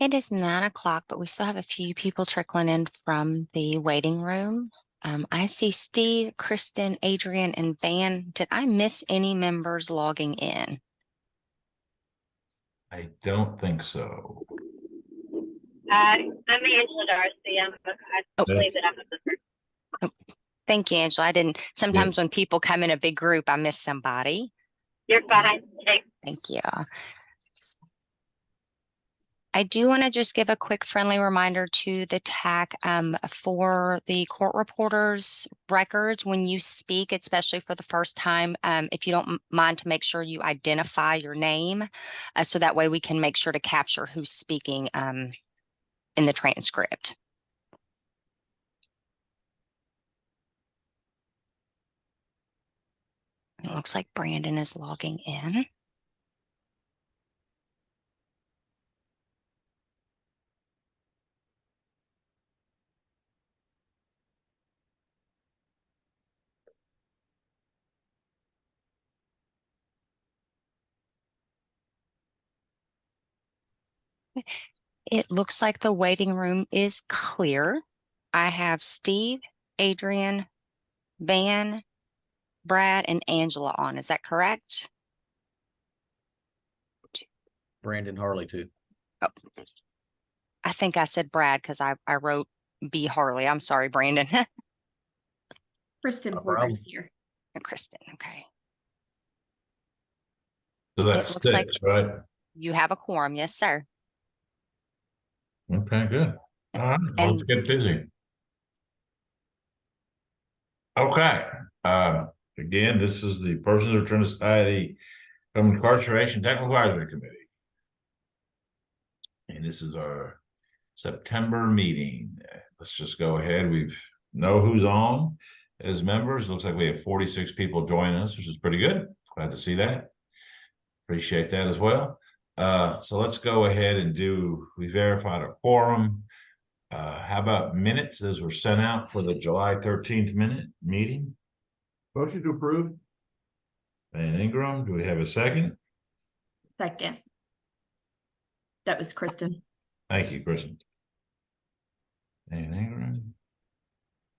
It is 9 o'clock, but we still have a few people trickling in from the waiting room. I see Steve, Kristen, Adrian, and Van. Did I miss any members logging in? I don't think so. I'm Angela Darcy. I believe that I'm the first. Thank you, Angela. I didn't. Sometimes when people come in a big group, I miss somebody. You're fine. Thank you. I do want to just give a quick friendly reminder to the TAC for the court reporters records when you speak, especially for the first time, if you don't mind to make sure you identify your name so that way we can make sure to capture who's speaking in the transcript. It looks like Brandon is logging in. It looks like the waiting room is clear. I have Steve, Adrian, Van, Brad, and Angela on. Is that correct? Brandon Harley too. Oh, I think I said Brad because I wrote B Harley. I'm sorry, Brandon. Kristen Porter's here. Kristen, okay. So that's It looks like right? You have a quorum. Yes, sir. Okay, good. All right, let's get busy. Okay. Again, this is the Persons of Return Society from Incarceration Technical Advisory Committee. And this is our September meeting. Let's just go ahead. We know who's on as members. Looks like we have 46 people joining us, which is pretty good. Glad to see that. Appreciate that as well. So let's go ahead and we verified a quorum. How about minutes? Those were sent out for the July 13th meeting. Motion to approve. Van Ingram, do we have a second? Second. That was Kristen. Thank you, Kristen. Van Ingram.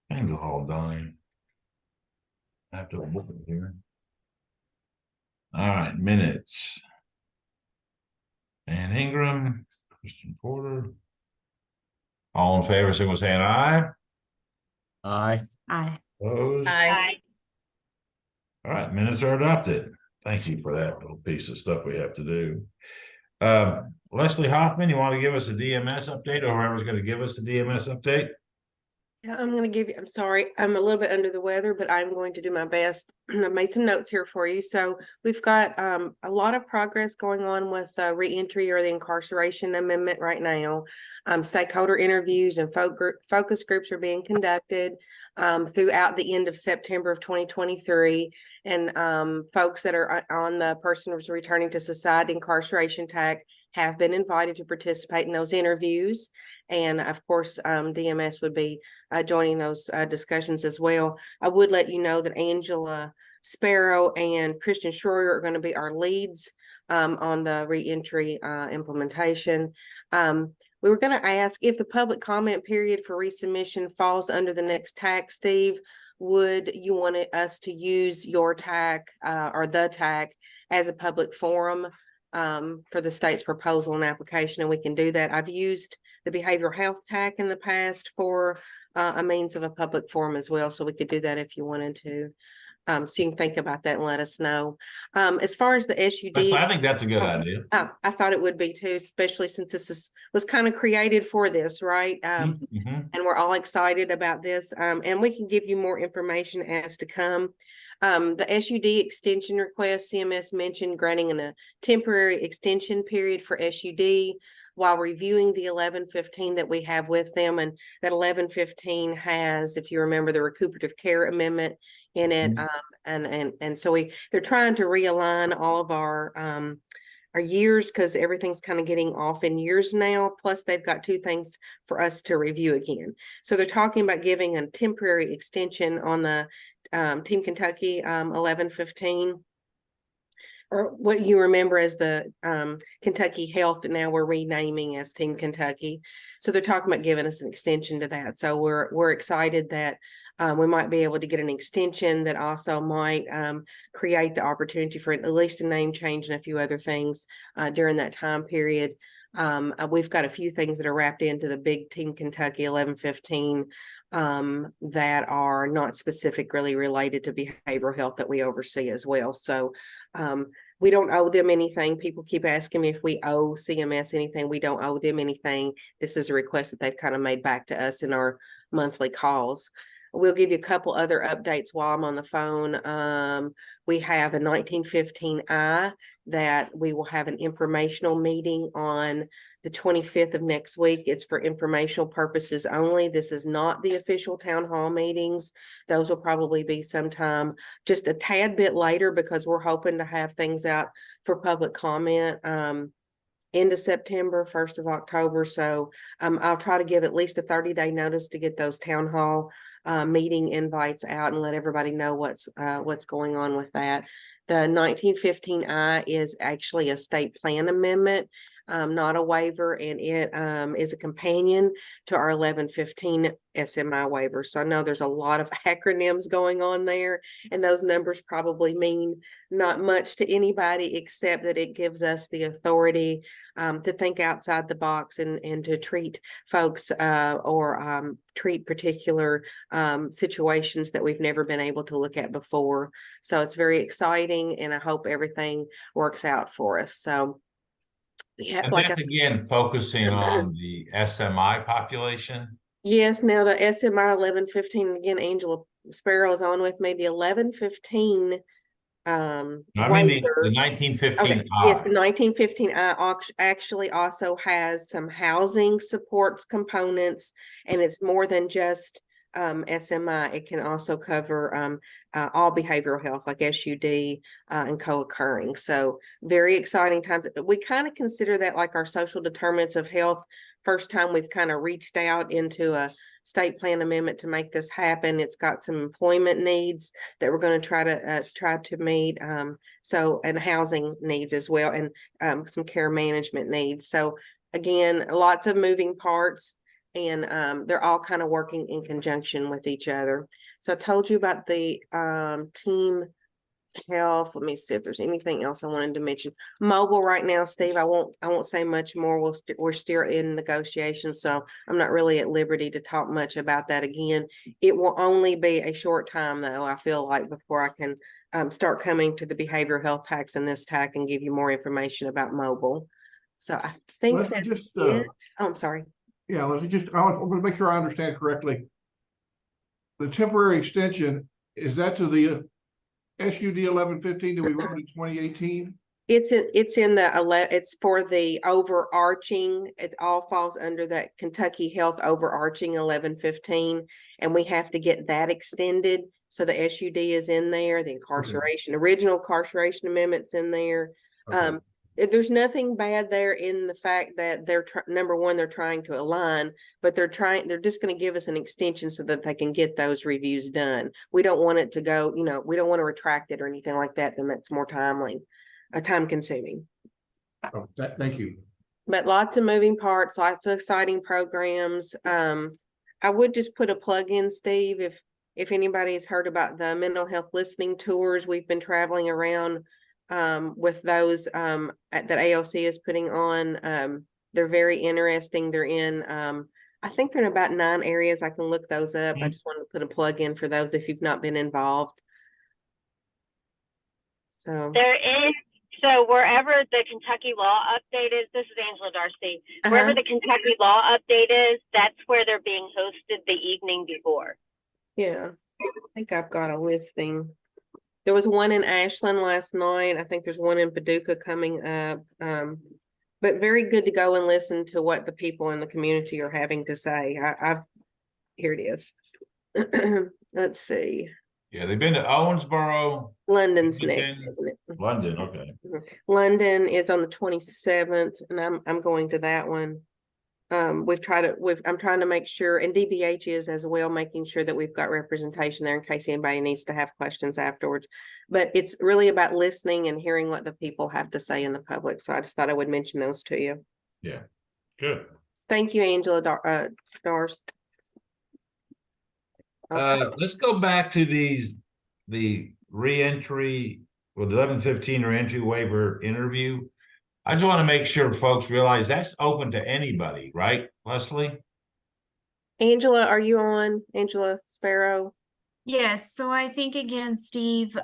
Angel Hall Donnie. I have to look it here. All right, minutes. Van Ingram, Kristen Porter. All in favor, signal saying aye. Aye. Aye. Opposed? Aye. All right, minutes are adopted. Thank you for that little piece of stuff we have to do. Leslie Hoffman, you want to give us a DMS update, or whoever's going to give us a DMS update? Yeah, I'm going to give you, I'm sorry, I'm a little bit under the weather, but I'm going to do my best. I've made some notes here for you. So we've got a lot of progress going on with reentry or the incarceration amendment right now. Stakeholder interviews and focus groups are being conducted throughout the end of September of 2023. And folks that are on the Persons Returning to Society Incarceration TAC have been invited to participate in those interviews. And of course, DMS would be joining those discussions as well. I would let you know that Angela Sparrow and Christian Schroyer are going to be our leads on the reentry implementation. We were going to ask if the public comment period for resubmission falls under the next TAC, Steve, would you want us to use your TAC or the TAC as a public forum for the state's proposal and application? And we can do that. I've used the behavioral health TAC in the past for a means of a public forum as well. So we could do that if you wanted to. So you can think about that and let us know. As far as the SUD, I think that's a good idea. I thought it would be too, especially since this was kind of created for this, right? And we're all excited about this. And we can give you more information as to come. The SUD extension request, CMS mentioned granting a temporary extension period for SUD while reviewing the 1115 that we have with them. And that 1115 has, if you remember, the recuperative care amendment in it. And so they're trying to realign all of our years because everything's kind of getting off in years now. Plus they've got two things for us to review again. So they're talking about giving a temporary extension on the Team Kentucky 1115. or what you remember as the Kentucky Health, and now we're renaming as Team Kentucky. So they're talking about giving us an extension to that. So we're excited that we might be able to get an extension that also might create the opportunity for at least a name change and a few other things during that time period. We've got a few things that are wrapped into the big Team Kentucky 1115 that are not specific really related to behavioral health that we oversee as well. So we don't owe them anything. People keep asking me if we owe CMS anything. We don't owe them anything. This is a request that they've kind of made back to us in our monthly calls. We'll give you a couple other updates while I'm on the phone. We have a 1915I that we will have an informational meeting on the 25th of next week. It's for informational purposes only. This is not the official town hall meetings. Those will probably be sometime just a tad bit later, because we're hoping to have things out for public comment end of September, 1st of October. So I'll try to give at least a 30-day notice to get those town hall meeting invites out and let everybody know what's going on with that. The 1915I is actually a state plan amendment, not a waiver, and it is a companion to our 1115 SMI waiver. So I know there's a lot of acronyms going on there, and those numbers probably mean not much to anybody, except that it gives us the authority to think outside the box and to treat folks or treat particular situations that we've never been able to look at before. So it's very exciting, and I hope everything works out for us. So yeah, And like that's again focusing on the SMI population. yes, now the SMI 1115, again, Angela Sparrow is on with me. The 1115 No, I mean the waiver. 1915 Okay, yes, the 1915 actually also has some housing supports components, and it's more than just SMI. It can also cover all behavioral health like SUD and co-occurring. So very exciting times. We kind of consider that like our social determinants of health. First time we've kind of reached out into a state plan amendment to make this happen. It's got some employment needs that we're going to try to meet. So, and housing needs as well, and some care management needs. So again, lots of moving parts, and they're all kind of working in conjunction with each other. So I told you about the team health. Let me see if there's anything else I wanted to mention. Mobile right now, Steve, I won't say much more. We're still in negotiations, so I'm not really at liberty to talk much about that again. It will only be a short time though, I feel like, before I can start coming to the behavioral health tax and this TAC and give you more information about mobile. So I think Leslie, that's just, it. Oh, I'm sorry. Yeah, Leslie, I want to make sure I understand correctly. The temporary extension, is that to the SUD 1115 that we wrote in 2018? It's for the overarching, it all falls under that Kentucky Health overarching 1115, and we have to get that extended. So the SUD is in there, the incarceration, original incarceration amendments in there. Okay. There's nothing bad there in the fact that they're number one, they're trying to align, but they're just going to give us an extension so that they can get those reviews done. We don't want it to go, we don't want to retract it or anything like that. Then that's more time consuming. Oh, thank you. But lots of moving parts, lots of exciting programs. I would just put a plug in, Steve, if anybody's heard about the mental health listening tours. We've been traveling around with those that ALC is putting on. They're very interesting. They're in I think they're in about 9 areas. I can look those up. I just wanted to put a plug in for those if you've not been involved. So There is, so wherever the Kentucky law update is, this is Angela Darcy, wherever the Kentucky law update is, that's where they're being hosted the evening before. yeah, I think I've got a listing. There was one in Ashland last night. I think there's one in Paducah coming up. But very good to go and listen to what the people in the community are having to say. Here it is. Let's see. Yeah, they've been to Owensboro. London's Washington. next, isn't it? London, okay. London is on the 27th, and I'm going to that one. I'm trying to make sure, and DBH is as well, making sure that we've got representation there in case anybody needs to have questions afterwards. But it's really about listening and hearing what the people have to say in the public. So I just thought I would mention those to you. Yeah, good. Thank you, Angela, Doris. Let's go back to the reentry with 1115 reentry waiver interview. I just want to make sure folks realize that's open to anybody, right, Leslie? Angela, are you on? Angela Sparrow? Yes, so I think again, Steve,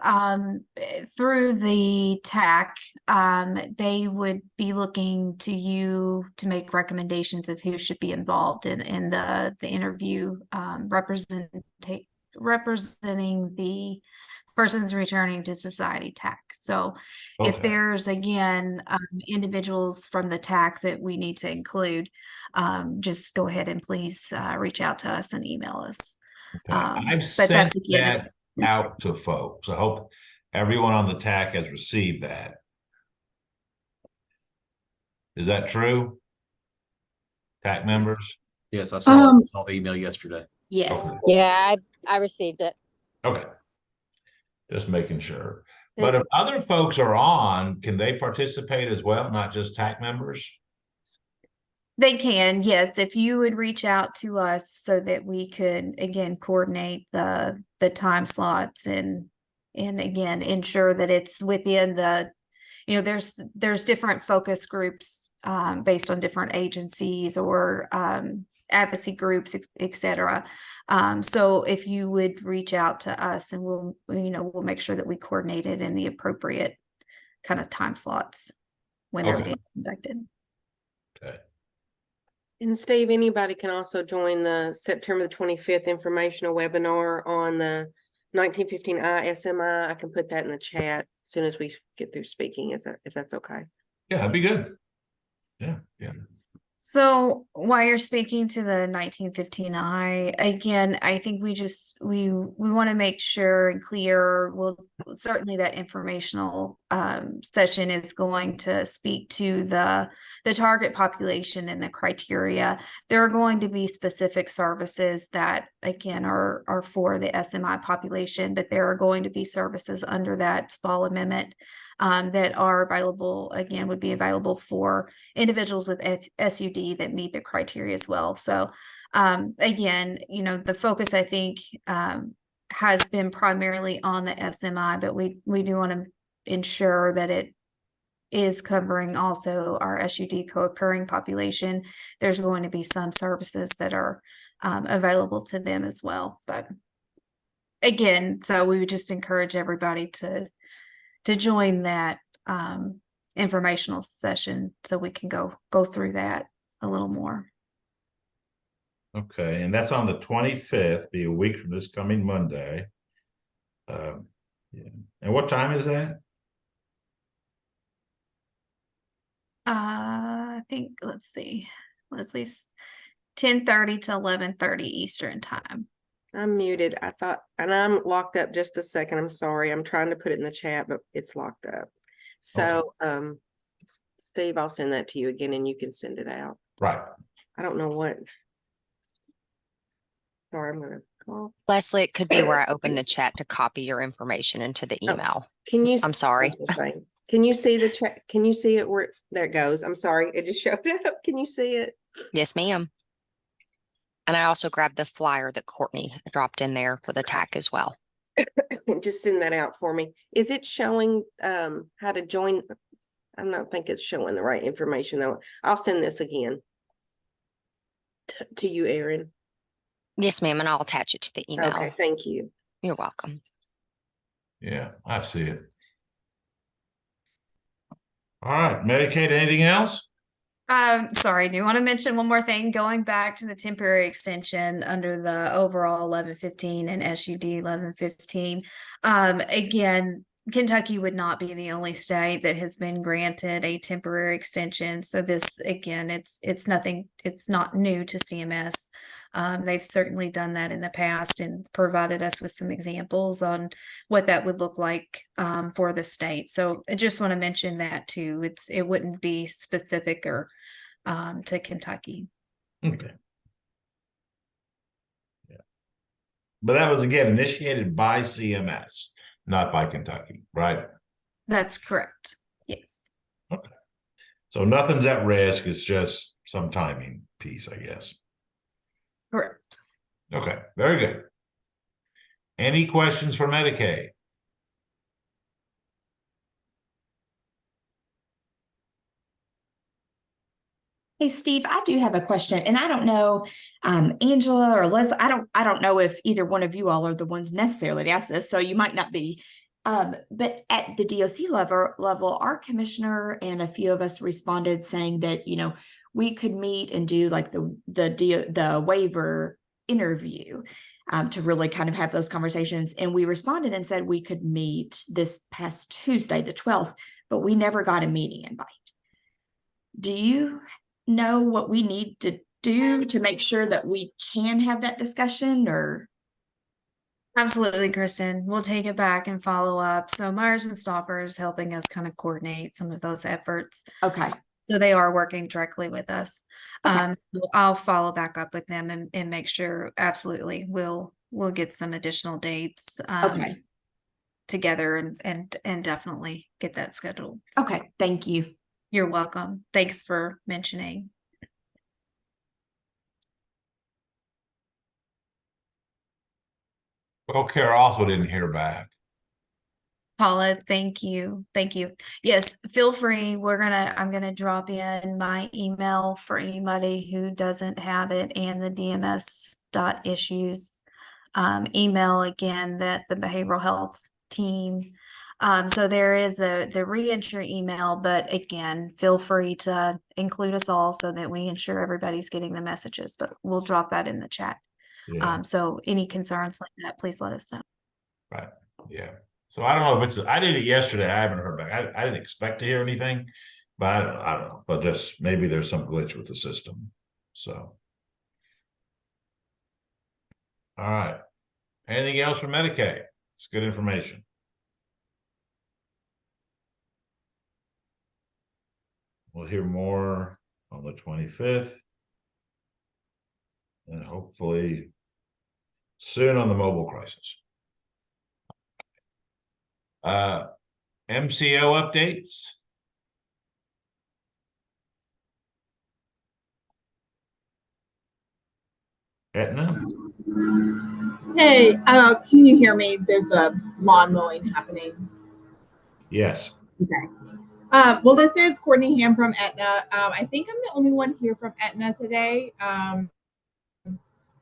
through the TAC, they would be looking to you to make recommendations of who should be involved in the interview, representing the persons returning to society TAC. So if Okay. there's again individuals from the TAC that we need to include, just go ahead and please reach out to us and email us. Okay. I've But sent that's again, that out to folks. I hope everyone on the TAC has received that. Is that true? TAC members? Yes, I saw the email yesterday. Yes. Okay. Yeah, I received it. Okay. Just making sure. But if other folks are on, can they participate as well, not just TAC members? they can, yes, if you would reach out to us so that we could again coordinate the time slots and again ensure that it's within the, there's different focus groups based on different agencies or advocacy groups, et cetera. So if you would reach out to us and we'll make sure that we coordinate it in the appropriate kind of time slots when they're Okay. being conducted. Okay. And Steve, anybody can also join the September the 25th informational webinar on the 1915I SMI. I can put that in the chat as soon as we get through speaking, if that's okay. Yeah, that'd be good. Yeah, yeah. So while you're speaking to the 1915I, again, I think we want to make sure and clear, well, certainly that informational session is going to speak to the target population and the criteria. There are going to be specific services that, again, are for the SMI population, but there are going to be services under that SPAL amendment that are available, again, would be available for individuals with SUD that meet the criteria as well. So again, the focus, I think, has been primarily on the SMI, but we do want to ensure that it is covering also our SUD co-occurring population. There's going to be some services that are available to them as well. But again, so we would just encourage everybody to join that informational session so we can go through that a little more. Okay, and that's on the 25th, be a week from this coming Monday. Yeah. And what time is that? I think, let's see, Leslie's 10:30 to 11:30 Eastern time. I'm muted. I thought, and I'm locked up just a second. I'm sorry. I'm trying to put it in the chat, but it's locked up. So, Steve, I'll send that to you again and you can send it out. Right. I don't know what. Sorry, I'm gonna call. Leslie, it could be where I open the chat to copy your information into the email. Can you? I'm sorry. Can you see the chat? Can you see it where there it goes? I'm sorry. It just showed up. Can you see it? Yes, ma'am. And I also grabbed the flyer that Courtney dropped in there for the TAC as well. Just send that out for me. Is it showing how to join? I don't think it's showing the right information though. I'll send this again to you, Erin. Yes, ma'am, and I'll attach it to the email. Okay, thank you. You're welcome. Yeah, I see it. All right, Medicaid, anything else? Sorry, I do want to mention one more thing, going back to the temporary extension under the overall 1115 and SUD 1115. Again, Kentucky would not be the only state that has been granted a temporary extension. So this, again, it's nothing, it's not new to CMS. They've certainly done that in the past and provided us with some examples on what that would look like for the state. So I just want to mention that too. It wouldn't be specific or to Kentucky. Okay. Yeah. But that was again initiated by CMS, not by Kentucky, right? That's correct. Yes. Okay. So nothing's at risk. It's just some timing piece, I guess. Correct. Okay, very good. Any questions for Medicaid? Hey, Steve, I do have a question, and I don't know, Angela or Liz, I don't know if either one of you all are the ones necessarily to ask this, so you might not be. But at the DOC level, our commissioner and a few of us responded saying that, you know, we could meet and do like the waiver interview, to really kind of have those conversations. And we responded and said we could meet this past Tuesday, the 12th, but we never got a meeting invite. Do you know what we need to do to make sure that we can have that discussion? Or Absolutely, Kristen. We'll take it back and follow up. So Myers and Stoffer is helping us kind of coordinate some of those efforts. okay, So they are working directly with us. Okay. So I'll follow back up with them and make sure absolutely we'll get some additional dates okay, together and definitely get that scheduled. okay, thank you. You're welcome. Thanks for mentioning. Okay, I also didn't hear back. Paula, thank you. Thank you. Yes, feel free. I'm gonna drop in my email for anybody who doesn't have it, and the DMS.issues email again, that the behavioral health team. So there is the reentry email, but again, feel free to include us all so that we ensure everybody's getting the messages, but we'll drop that in the chat. Yeah, So any concerns like that, please let us know. right. Yeah. So I don't know if I did it yesterday. I haven't heard back. I didn't expect to hear anything, but I don't know. But just maybe there's some glitch with the system. So, all right. Anything else from Medicaid? It's good information. We'll hear more on the 25th. And hopefully soon on the mobile crisis. MCO updates. Etna? Hey, can you hear me? There's a lawn mowing happening. Yes. Okay. Well, this is Courtney Ham from Aetna. I think I'm the only one here from Aetna today.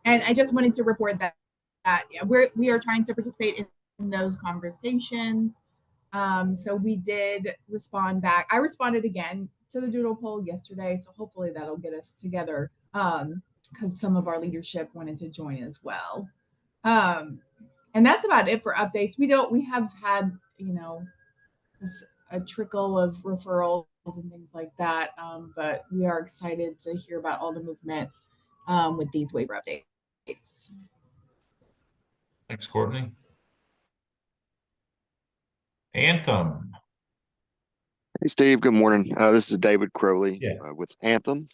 And I just wanted to report that yeah, we are trying to participate in those conversations. So we did respond back. I responded again to the doodle poll yesterday, so hopefully that'll get us together, because some of our leadership wanted to join as well. And that's about it for updates. We have had, you know, a trickle of referrals and things like that. But we are excited to hear about all the movement with these waiver updates. Thanks, Courtney. Anthem. Hey, Steve. Good morning. This is David Crowley with Anthem.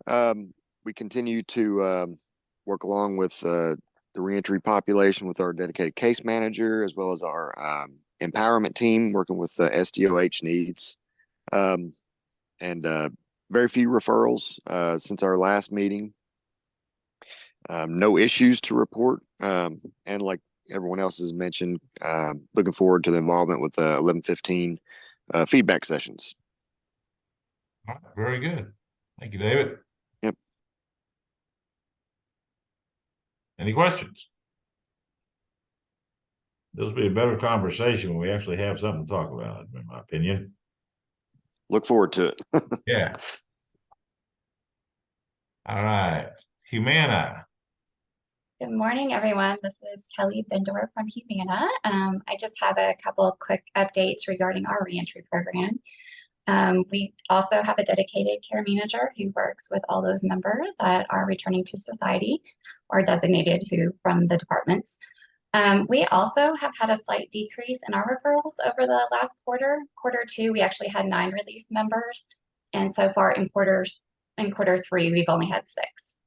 We continue to work along with the reentry population with our dedicated case manager, as well as our empowerment team, working with the SDOH needs. And very few referrals since our last meeting. No issues to report. And like everyone else has mentioned, looking forward to the involvement with the 1115 feedback sessions. All right, very good. Thank you, David. Yep. Any questions? This will be a better conversation when we actually have something to talk about, in my opinion. Look forward to it. Yeah. All right. Humana. Good morning, everyone. This is Kelly Bendor from Humana. I just have a couple of quick updates regarding our reentry program. We also have a dedicated care manager who works with all those members that are returning to society or designated from the departments. We also have had a slight decrease in our referrals over the last quarter. Quarter two, we actually had 9 released members. And so far in quarter in quarter 3, we've only had 6.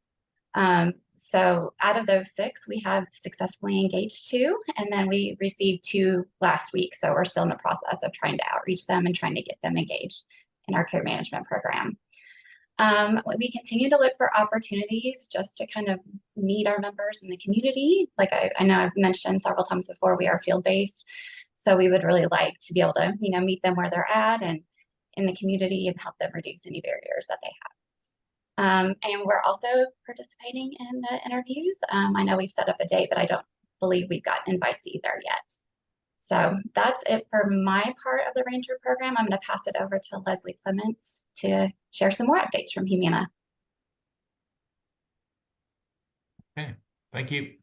So out of those 6, we have successfully engaged 2, and then we received 2 last week. So we're still in the process of trying to outreach them and trying to get them engaged in our care management program. We continue to look for opportunities just to kind of meet our members in the community. Like I know I've mentioned several times before, we are field-based. So we would really like to be able to, meet them where they're at and in the community and help them reduce any barriers that they have. And we're also participating in the interviews. I know we've set up a date, but I don't believe we've got invites either yet. So that's it for my part of the Ranger program. I'm going to pass it over to Leslie Clements to share some more updates from Humana. Okay, thank you.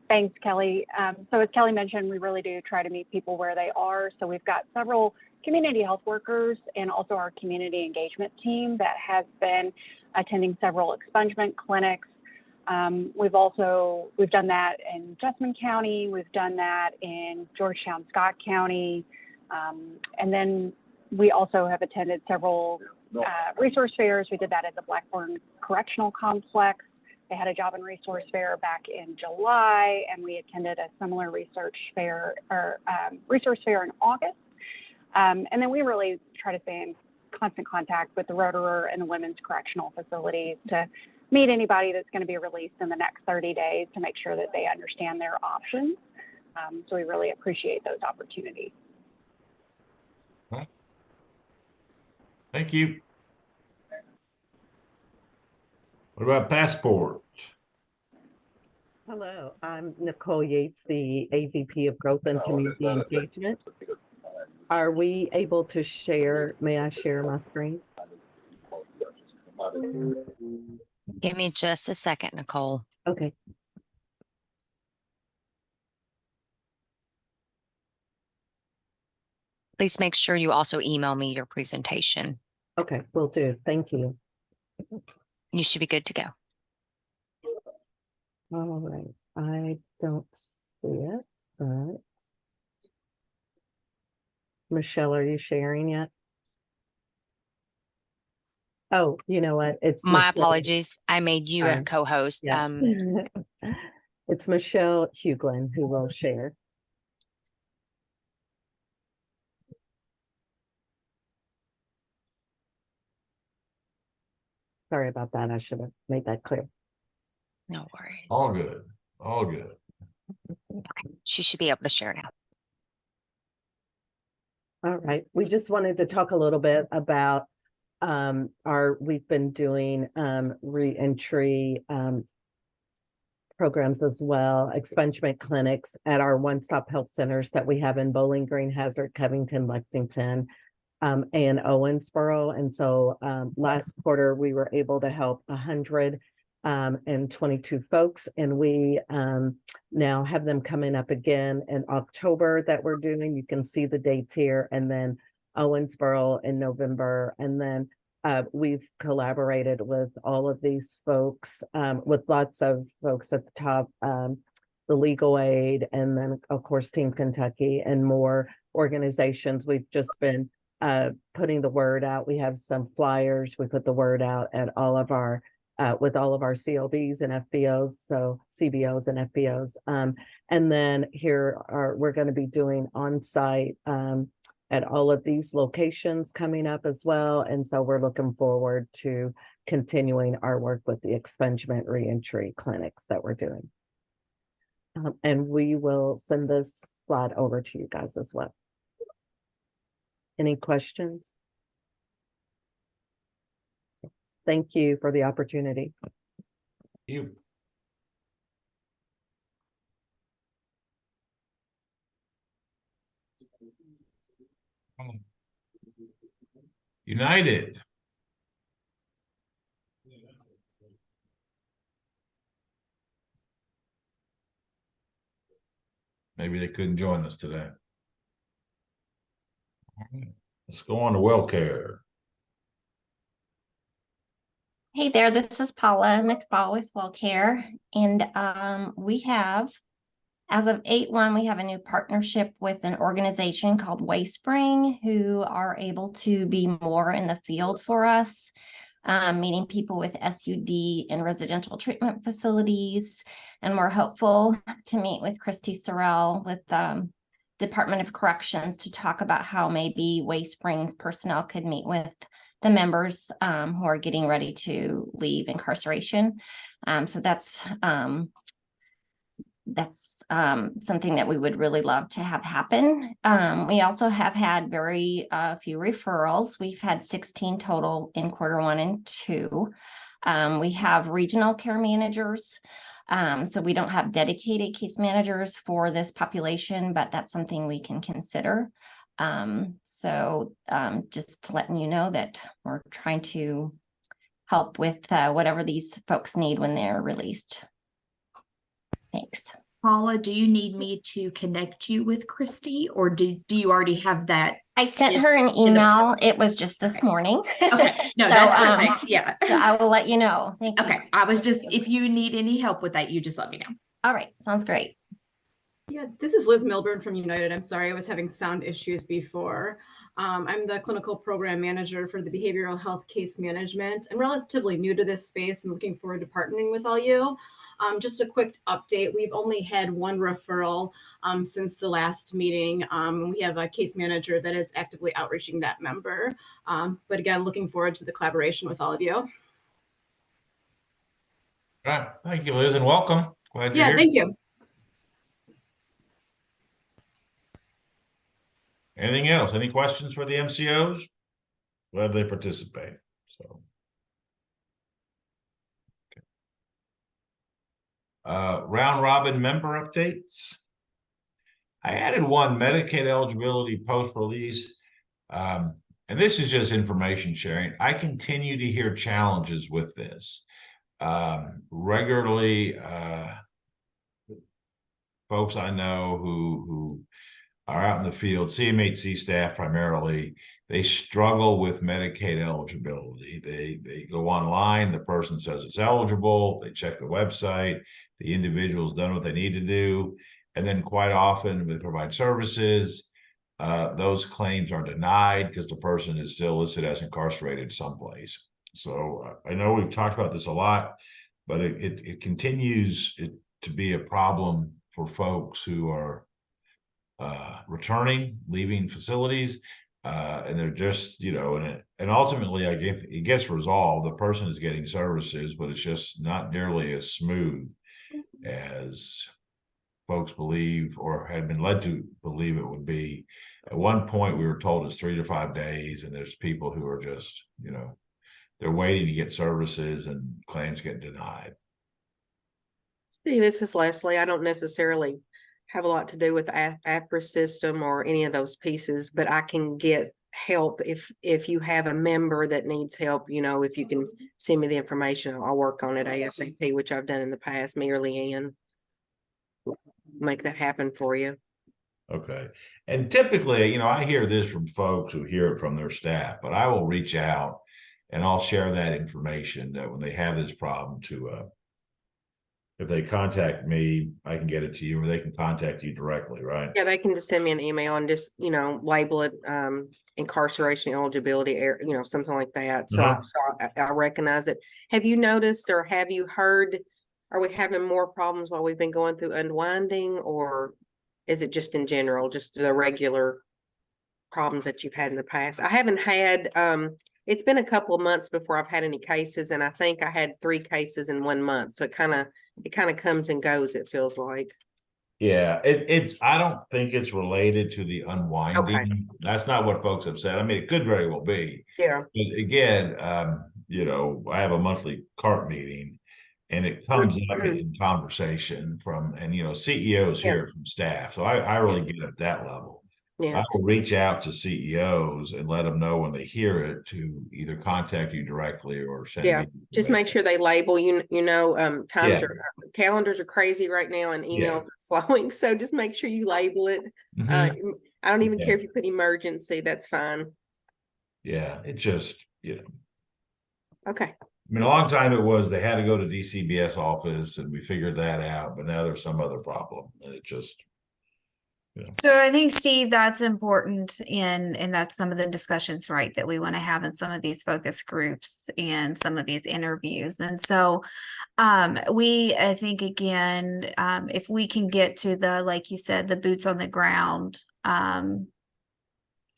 Thanks, Kelly. So as Kelly mentioned, we really do try to meet people where they are. So we've got several community health workers and also our community engagement team that has been attending several expungement clinics. We've done that in Jessamine County. We've done that in Georgetown, Scott County. And then we also have attended several resource fairs. We did that at the Blackburn Correctional Complex. They had a job and resource fair back in July, and we attended a similar resource fair in August. And then we really try to stay in constant contact with the Roterer and the women's correctional facilities to meet anybody that's going to be released in the next 30 days to make sure that they understand their options. So we really appreciate those opportunities. Thank you. What about passport? Hello, I'm Nicole Yates, the AVP of Growth and Community Engagement. Are we able to share? May I share my screen? Give me just a second, Nicole. Okay. Please make sure you also email me your presentation. Okay, will do. Thank you. You should be good to go. All right. I don't see it, but Michelle, are you sharing yet? Oh, you know what? It's My Michelle. apologies. I made you a co-host. Yeah. It's Michelle Huglin who will share. Sorry about that. I should have made that clear. No worries. All good. All good. Okay. She should be able to share now. All right. We just wanted to talk a little bit about we've been doing re-entry programs as well, expungement clinics at our one-stop health centers that we have in Bowling Green, Hazard, Covington, Lexington, and Owensboro. And so last quarter we were able to help 122 folks, and we now have them coming up again in October that we're doing. You can see the dates here, and then Owensboro in November, and then we've collaborated with all of these folks, with lots of folks at the top, the Legal Aid, and then of course Team Kentucky and more organizations. We've just been putting the word out. We have some flyers. We put the word out at all of our with all of our CLBs and FBOs, so CBOs and FBOs. And then we're going to be doing on-site at all of these locations coming up as well. And so we're looking forward to continuing our work with the expungement reentry clinics that we're doing. And we will send this slide over to you guys as well. Any questions? Thank you for the opportunity. You. United. Maybe they couldn't join us today. Let's go on to WellCare. Hey there, this is Paula McFall with WellCare, and we have As of 8/1, we have a new partnership with an organization called Wayspring, who are able to be more in the field for us, meeting people with SUD in residential treatment facilities. And we're hopeful to meet with Christy Sorrell with Department of Corrections to talk about how maybe Waysprings personnel could meet with the members who are getting ready to leave incarceration. So that's something that we would really love to have happen. We also have had very few referrals. We've had 16 total in Q1 and Q2. We have regional care managers. So we don't have dedicated case managers for this population, but that's something we can consider. Just letting you know that we're trying to help with whatever these folks need when they're released. Thanks. Paula, do you need me to connect you with Christy, or do you already have that? I sent her an email. It was just this morning. Okay. No, that's perfect. Yeah. So I will let you know. Thank you. Okay. I was just, if you need any help with that, you just let me know. All right. Sounds great. Yeah, this is Liz Milburn from United. I'm sorry, I was having sound issues before. I'm the clinical program manager for the behavioral health case management. I'm relatively new to this space. I'm looking forward to partnering with all you. Just a quick update. We've only had one referral since the last meeting. We have a case manager that is actively outreaching that member. But again, looking forward to the collaboration with all of you. All right. Thank you, Liz, and welcome. Glad you're here. Thank you. Anything else? Any questions for the MCOs? Glad they participate. So, round robin member updates. I added one Medicaid eligibility post-release. And this is just information sharing. I continue to hear challenges with this. Regularly, folks I know who are out in the field, CMHC staff primarily, they struggle with Medicaid eligibility. They go online, the person says it's eligible, they check the website, the individual's done what they need to do, and then quite often they provide services. Those claims are denied because the person is still listed as incarcerated someplace. So I know we've talked about this a lot, but it continues to be a problem for folks who are returning, leaving facilities, and they're just, and ultimately, I guess it gets resolved. The person is getting services, but it's just not nearly as smooth as folks believe or had been led to believe it would be. At one point, we were told it's 3 to 5 days, and there's people who are just, they're waiting to get services and claims get denied. Steve, this is Leslie. I don't necessarily have a lot to do with the APRA system or any of those pieces, but I can get help if you have a member that needs help. If you can send me the information, I'll work on it ASAP, which I've done in the past. Me or Leanne, make that happen for you. Okay. And typically, I hear this from folks who hear it from their staff, but I will reach out and I'll share that information that when they have this problem if they contact me, I can get it to you, or they can contact you directly, right? Yeah, they can just send me an email and just, label it incarceration eligibility, something like that. So, I recognize it. Have you noticed or have you heard, are we having more problems while we've been going through unwinding, or is it just in general, just the regular problems that you've had in the past? I haven't had, it's been a couple of months before I've had any cases, and I think I had 3 cases in 1 month. So it kind of comes and goes, it feels like. Yeah, I don't think it's related to the unwinding. Okay. That's not what folks have said. I mean, it could very well be. Yeah. But again, I have a monthly CART meeting, and it comes up in conversation from, CEOs hear from staff. So I really get at that level. Yeah. I will reach out to CEOs and let them know when they hear it to either contact you directly or send me. Just make sure they label, calendars are crazy right now and emails are flowing. So just make sure you label it. I don't even care if you put emergency, that's fine. Yeah, it just, Okay. I mean, a long time it was they had to go to DCBS office and we figured that out, but now there's some other problem. And it just, So I think, Steve, that's important and that's some of the discussions, right, that we want to have in some of these focus groups and some of these interviews. And so I think again, if we can get to the, like you said, the boots on the ground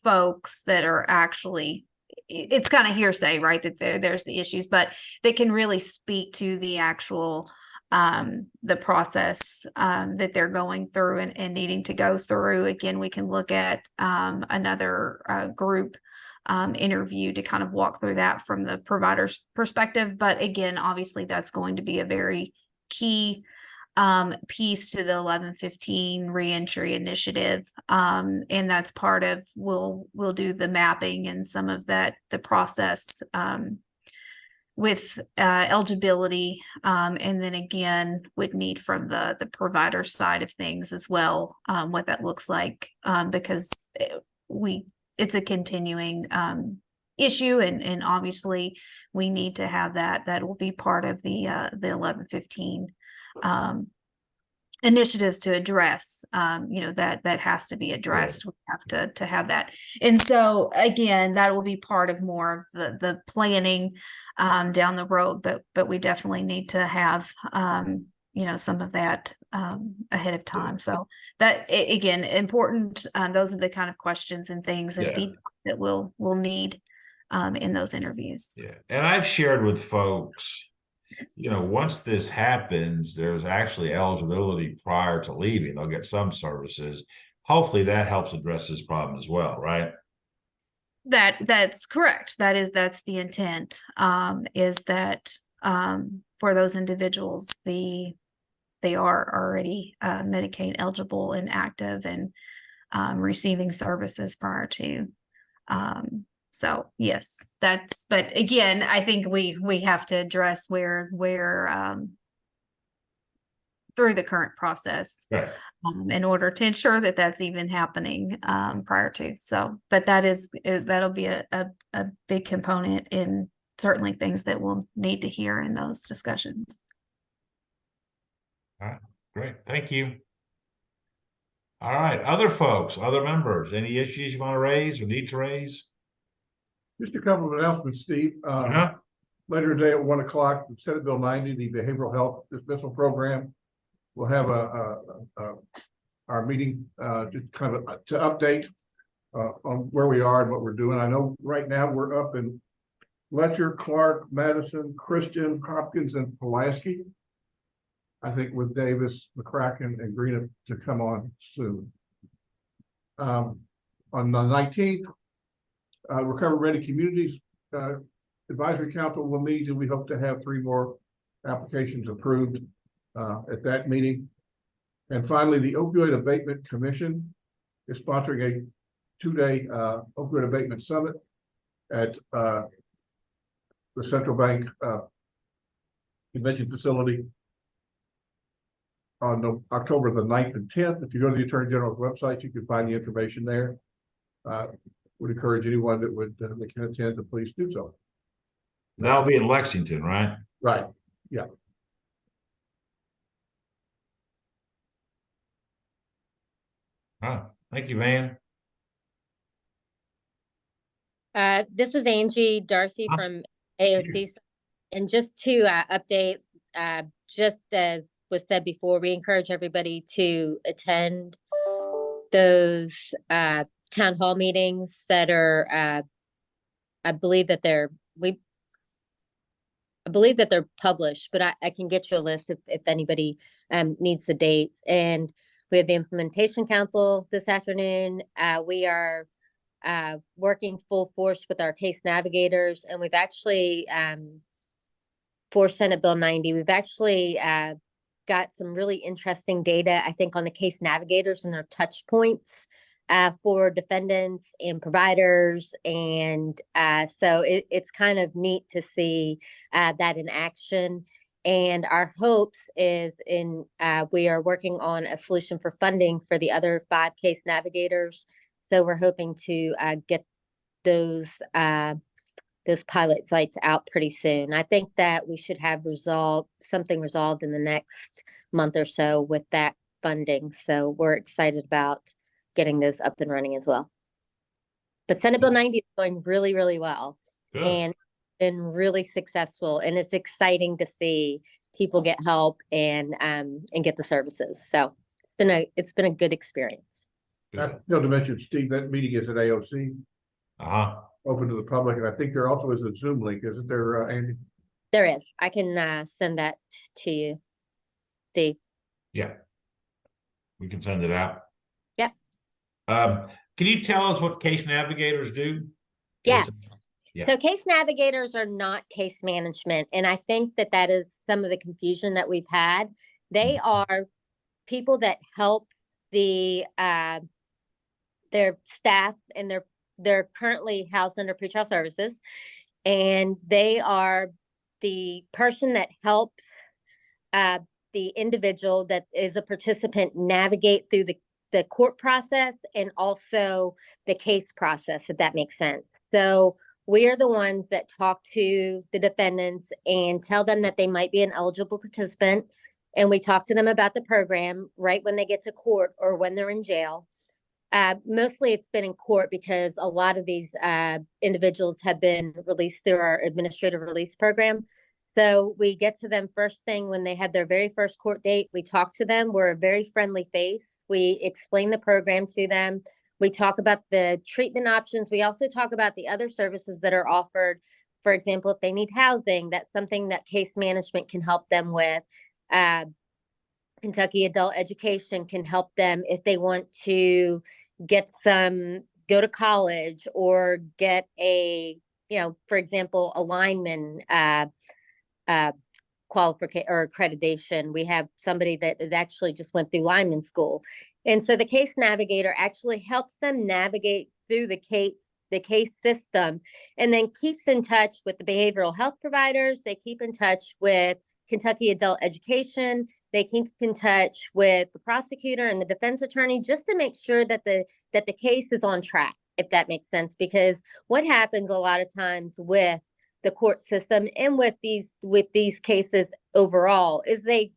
folks that are actually, it's kind of hearsay, right, that there's the issues, but they can really speak to the actual the process that they're going through and needing to go through. Again, we can look at another group interview to kind of walk through that from the provider's perspective. But again, obviously that's going to be a very key piece to the 1115 reentry initiative. And that's part of, we'll do the mapping and some of that, the process with eligibility, and then again would need from the provider side of things as well, what that looks like, because it's a continuing issue, and obviously we need to have that will be part of the 1115 initiatives to address, that has to be addressed. We have to have that. And so again, that will be part of more of the planning down the road, but we definitely need to have some of that ahead of time. So that again, important. Those are the kind of questions and things and feedback that we'll need in those interviews. Yeah. And I've shared with folks, once this happens, there's actually eligibility prior to leaving. They'll get some services. Hopefully that helps address this problem as well, right? That's correct. That's the intent, is that for those individuals, they are already Medicaid eligible and active and receiving services prior to. So yes, but again, I think we have to address where through the current process, right, in order to ensure that that's even happening prior to. So, but that'll be a big component in certainly things that we'll need to hear in those discussions. All right, great. Thank you. All right, other folks, other members, any issues you want to raise or need to raise? Just a couple of announcements, Steve. Later today at 1 o'clock, Senate Bill 90, the Behavioral Health Dismissal Program, we'll have our meeting just kind of to update on where we are and what we're doing. I know right now we're up in Letcher, Clark, Madison, Christian, Hopkins, and Pulaski. I think with Davis, McCracken, and Greenup to come on soon. On the 19th, Recovery Ready Communities Advisory Council will meet, and we hope to have 3 more applications approved at that meeting. And finally, the Opioid Abatement Commission is sponsoring a 2-day opioid abatement summit at the Central Bank Convention Facility on October the 9th and 10th. If you go to the Attorney General's website, you can find the information there. Would encourage anyone that can attend to please do so. That'll be in Lexington, right? Right. Yeah. All right. Thank you, Van. This is Angie Darcy from AOC. And just to update, just as was said before, we encourage everybody to attend those town hall meetings that are, I believe that they're published, but I can get you a list if anybody needs the dates. And we have the Implementation Council this afternoon. We are working full force with our case navigators, and we've actually, for Senate Bill 90, we've actually got some really interesting data, I think, on the case navigators and their touch points for defendants and providers. And so it's kind of neat to see that in action. And our hopes is we are working on a solution for funding for the other 5 case navigators. So we're hoping to get those those pilot sites out pretty soon. I think that we should have something resolved in the next month or so with that funding. So we're excited about getting those up and running as well. But Senate Bill 90 is going really, really well. Good. And been really successful. And it's exciting to see people get help and get the services. So it's been a good experience. Not to mention, Steve, that meeting is at AOC. Open to the public, and I think there also is a Zoom link, isn't there, Andy? There is. I can send that to you, Steve. Yeah. We can send it out. Yep. Can you tell us what case navigators do? Yes. Yeah. So case navigators are not case management. And I think that that is some of the confusion that we've had. They are people that help their staff, and they're currently housed under pretrial services. And they are the person that helps the individual that is a participant navigate through the court process and also the case process, if that makes sense. So we are the ones that talk to the defendants and tell them that they might be an eligible participant. And we talk to them about the program right when they get to court or when they're in jail. Mostly it's been in court because a lot of these individuals have been released through our administrative release program. So we get to them first thing when they had their very first court date. We talk to them. We're a very friendly face. We explain the program to them. We talk about the treatment options. We also talk about the other services that are offered. For example, if they need housing, that's something that case management can help them with. Kentucky Adult Education can help them if they want to go to college or get for example, a lineman qualification or accreditation. We have somebody that actually just went through lineman school. And so the case navigator actually helps them navigate through the case system, and then keeps in touch with the behavioral health providers. They keep in touch with Kentucky Adult Education. They keep in touch with the prosecutor and the defense attorney just to make sure that the case is on track, if that makes sense. Because what happens a lot of times with the court system and with these cases overall is they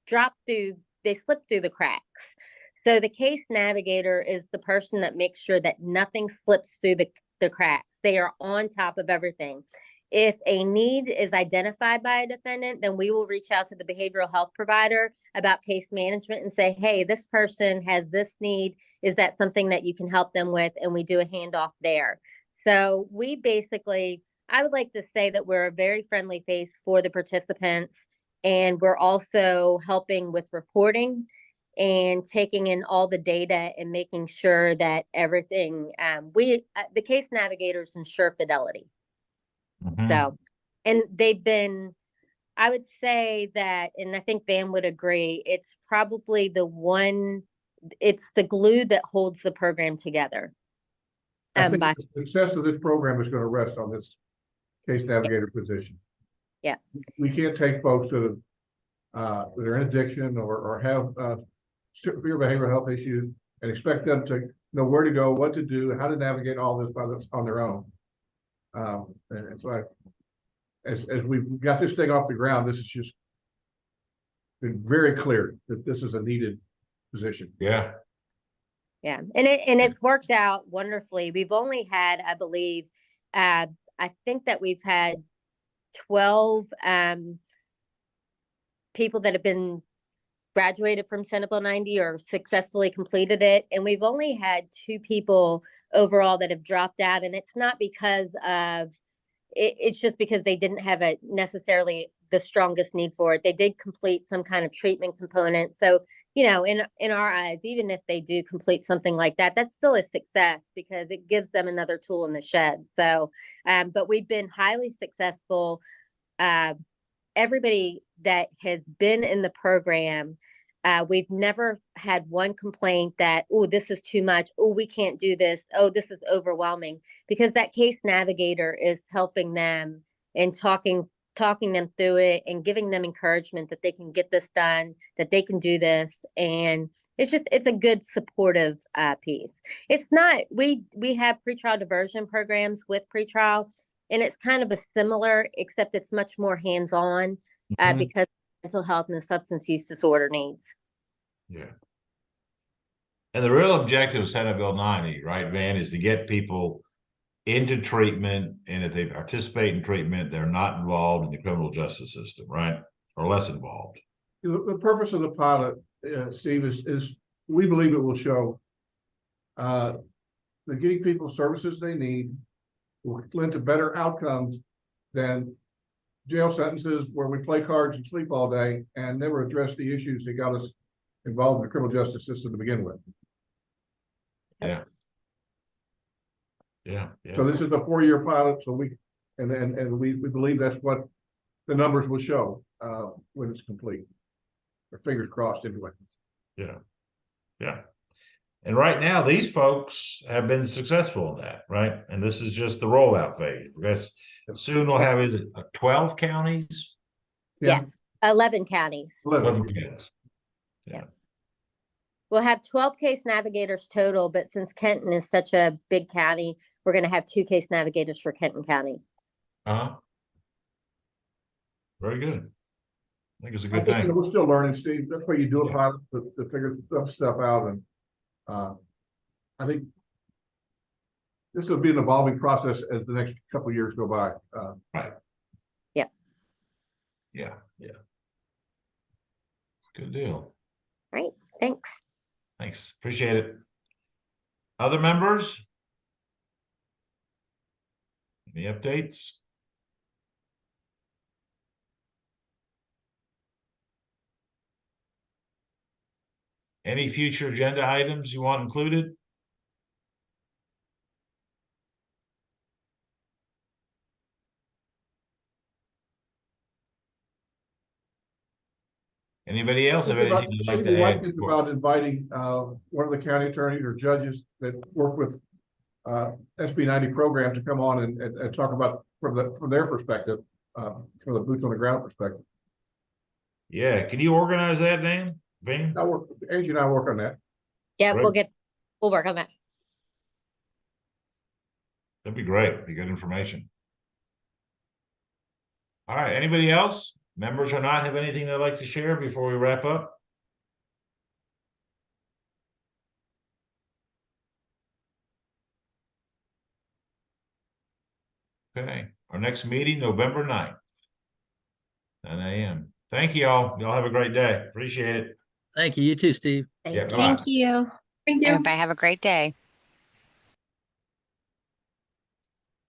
slip through the cracks. So the case navigator is the person that makes sure that nothing slips through the cracks. They are on top of everything. If a need is identified by a defendant, then we will reach out to the behavioral health provider about case management and say, hey, this person has this need. Is that something that you can help them with? And we do a handoff there. So we basically, I would like to say that we're a very friendly face for the participants, and we're also helping with reporting and taking in all the data and making sure that everything, the case navigators ensure fidelity. So, and they've been, I would say that, and I think Van would agree, it's probably it's the glue that holds the program together. I think the success of this program is going to rest on this case navigator position. Yeah. We can't take folks that are in addiction or have severe behavioral health issues and expect them to know where to go, what to do, how to navigate all this on their own. And so as we've got this thing off the ground, this has just been very clear that this is a needed position. Yeah. Yeah. And it's worked out wonderfully. We've only had, I believe, I think that we've had 12 people that have been graduated from Senate Bill 90 or successfully completed it. And we've only had 2 people overall that have dropped out. And it's not because of, it's just because they didn't have necessarily the strongest need for it. They did complete some kind of treatment component. So, in our eyes, even if they do complete something like that, that's still a success because it gives them another tool in the shed. So, but we've been highly successful. Everybody that has been in the program, we've never had one complaint that, oh, this is too much. Oh, we can't do this. Oh, this is overwhelming, because that case navigator is helping them and talking them through it and giving them encouragement that they can get this done, that they can do this. And it's a good supportive piece. It's not, we have pretrial diversion programs with pretrial. And it's kind of a similar, except it's much more hands-on Mhm. because mental health and substance use disorder needs. Yeah. And the real objective of Senate Bill 90, right, Van, is to get people into treatment, and if they participate in treatment, they're not involved in the criminal justice system, right? Or less involved. The purpose of the pilot, Steve, is we believe it will show that getting people services they need will lead to better outcomes than jail sentences where we play cards and sleep all day and never address the issues that got us involved in the criminal justice system to begin with. Yeah. Yeah. So this is a 4-year pilot, so we believe that's what the numbers will show when it's complete. Our fingers crossed anyway. Yeah. Yeah. And right now, these folks have been successful in that, right? And this is just the rollout phase. I guess soon we'll have, is it 12 counties? Yeah. Yes, 11 counties. 11 counties. Yeah. We'll have 12 case navigators total, but since Kenton is such a big county, we're going to have 2 case navigators for Kenton County. Very good. I think it's a I good think, thing. we're still learning, Steve. That's why you do a pilot to figure stuff out. And I think this will be an evolving process as the next couple of years go by. Right. Yep. Yeah. Yeah. Good deal. Right. Thanks. Thanks. Appreciate it. Other members? Any updates? Any future agenda items you want included? Anybody else have anything you'd like to add? Think about inviting one of the county attorneys or judges that work with SB 90 program to come on and talk about from their perspective, from the boots on the ground perspective. Yeah, can you organize that, Van? Angie and I work on that. Yeah, Great. we'll work on that. That'd be great. Be good information. All right. Anybody else? Members or not have anything they'd like to share before we wrap up? Okay. Our next meeting, November 9th, 9 a.m. Thank you all. Y'all have a great day. Appreciate it. Thank you. You too, Steve. Yeah, bye-bye. Thank you. Thank you. Everybody have a great day.